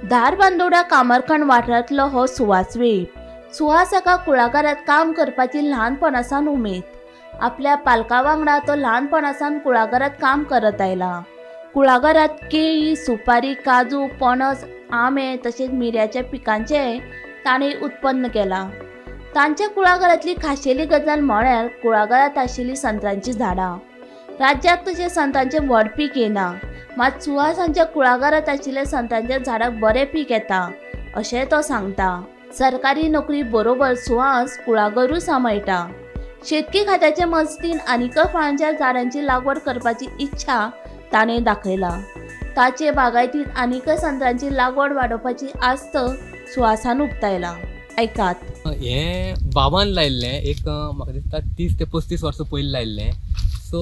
धारबांदोडा कामरखंड वाठारांतलो हो सुवास वेळीप. सुहास हाका कुळागरांत काम करपाची ल्हानपणासान उमेद. आपल्या पालकां वांगडा तो ल्हानपणासान कुळागरांत काम करत आयला. कुळागरांत केळी, सुपारी, काजू, पणस, आंबे तशेंच मिऱ्याच्या पिकांचेय ताणें उत्पन्न केलां. तांच्या कुळागरांतली खाशेली गजाल म्हळ्यार कुळागरांत आशिल्लीं संत्रांचीं झाडां. राज्याक तशें संतांचें व्हड पीक येना, मात सुहास हांच्या कुळागरांत आशिल्ल्या संतांच्या झाडाक बरें पीक येता अशें तो सांगता. सरकारी नोकरी बरोबर सुहास कुळागरूय सांबाळटा. शेतकी खात्याचे मजतीन आनीक फळांच्या झाडांची लागवड करपाची इच्छा ताणें दाखयला. ताचे बागायतीत आनीक संत्रांची लागवड वाडोवपाची आस्त सुहासान उक्तायला. ऐकात. हे बाबान लायिल्लें एक म्हाका दिसता 30 ते 35 वर्सां पयलीं लायिल्लें. सो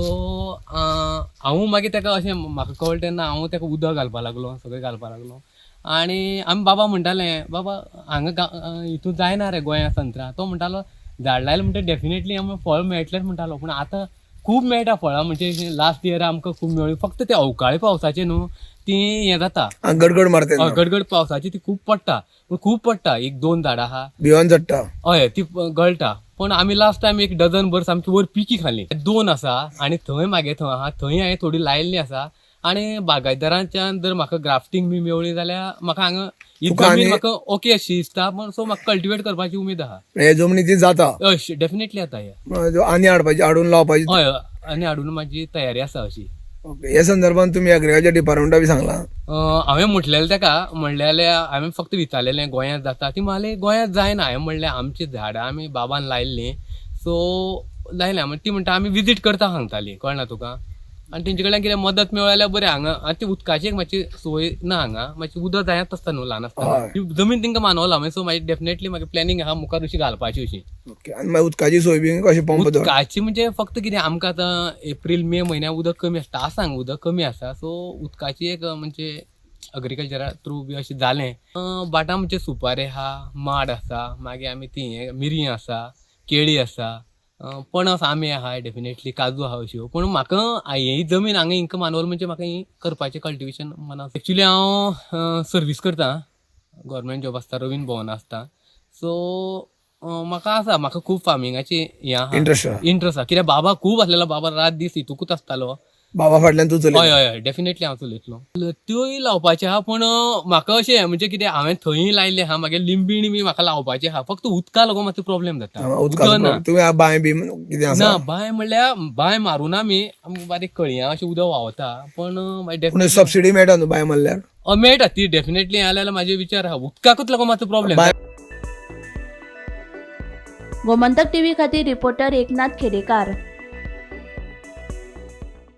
हांव मागीर ताका अशें म्हाका कळ्ळें तेन्ना हांव ताका उदक घालपाक लागलो, सगळें घालपाक लागलो. आनी आमी बाबा म्हणटालें, बाबा हांगा हितून जायना रे गोंया संत्रां. तो म्हणटालो झाड लायलें म्हणटा डेफिनेटली आमकां फळ मेळटलेंच म्हणटालो. पूण आतां खूब मेळटा फळां, म्हणजे लास्ट इयर आमकां खूब मेळ्ळी. फक्त ते अवकाळी पावसाचे न्हू ती हें जाता, गडगड मारते, गडगड पावसाची ती खूब पडटा. पूण खूब पडटा, 1-2 झाडां आहा भिवून चडटा, हय ती गळटा. पण आमी लास्ट टायम 1 डझन भर सामकी वर पिकी खाल्ली. 2 आसा आनी थंय मागे थंय आहा, थंय हांवें थोडी लायिल्ली आसा. आनी बागायतदारांच्यान जर म्हाका ग्राफ्टिंग बी मेवळी जाल्यार म्हाका हांगा ही जमीन म्हाका ओके अशी दिसता. सो म्हाका कल्टिवेट करपाची उमेद आहा. हे जमनीची जाता, हय डेफिनेटली जाता हे. आनी हाडपाची, हाडून लावपाची. हय आनी हाडून म्हाजी तयारी आसा अशी. हे संदर्भात तुम्ही एग्रीकल्चर डिपार्टमेंटा बी सांगला? हांवें म्हटलेलें ताका, म्हणलेलें हांवें फक्त विचारलेलें गोंयांत जाता. ती म्हणली गोंयांत जायना. हांवें म्हणलें आमची झाडां आमी बाबान लायिल्लीं, सो लायल्या. ती म्हणटा आमी विजीट करता सांगताली, कळना तुका. आनी तेंचे कडल्यान कितें मदत मेळ्ळी जाल्यार बरें. हांगा आनी ती उदकाची एक मातशी सोय ना, हांगा मातशी उदक जायत आसता न्हू ल्हान आसता. जमीन तांकां मानवला हांवें. सो मागीर डेफिनेटली म्हाका प्लॅनिंग आहा मुखार अशी घालपाची अशी. ओके. आनी मागीर उदकाची सोय बी कशी? पंप उदकाची म्हणजे फक्त कितें आमकां आतां एप्रील मे म्हयन्याक उदक कमी आसता, सांग उदक कमी आसा. सो उदकाची एक म्हणजे एग्रीकल्चरा थ्रू बी अशें जालें. बाटा म्हणजे सुपारी आहा, माड आसा, मागीर आमी ती मिरी आसा, केळी आसा, पणस, आंबे आहा, डेफिनेटली काजू आहा अश्यो. पूण म्हाका ही जमीन हांगा हिंका मानवल म्हणजे म्हाका ही करपाचें कल्टिवेशन मना. एक्चुली हांव सर्वीस करता, गव्हर्मेंट जॉब आसता, रवीन भवन आसता. सो म्हाका आसा, म्हाका खूब फार्मिंगाची हें आहा, इंट्रस्ट आहा. कित्याक बाबा खूब आसलेलो, बाबा रात दीस हितूकूच आसतालो. बाबा फाटल्यान तूं चलयता? हय हय डेफिनेटली हांव चलयतलो. त्योय लावपाचे आहा, पूण म्हाका अशें म्हणजे कितें हांवें थंय लायिल्ले आहा. मागीर लिंबीण बी म्हाका लावपाचे आहा. फक्त उदका लागून मातसो प्रॉब्लेम जाता. तुम्ही बांय बी कितें आसा? ना, बांय म्हणल्यार बांय मारून आमी बारीक कळयां अशें उदक व्हांवता. पण सबसिडी मेळटा न्हू बांय मारल्यार? मेळटा ती डेफिनेटली. जाल्यार म्हाजे विचार आहा. उदकाकूच लागून मातसो प्रॉब्लेम. गोमंतक टीव्ही खातीर रिपोर्टर एकनाथ खेडेकार.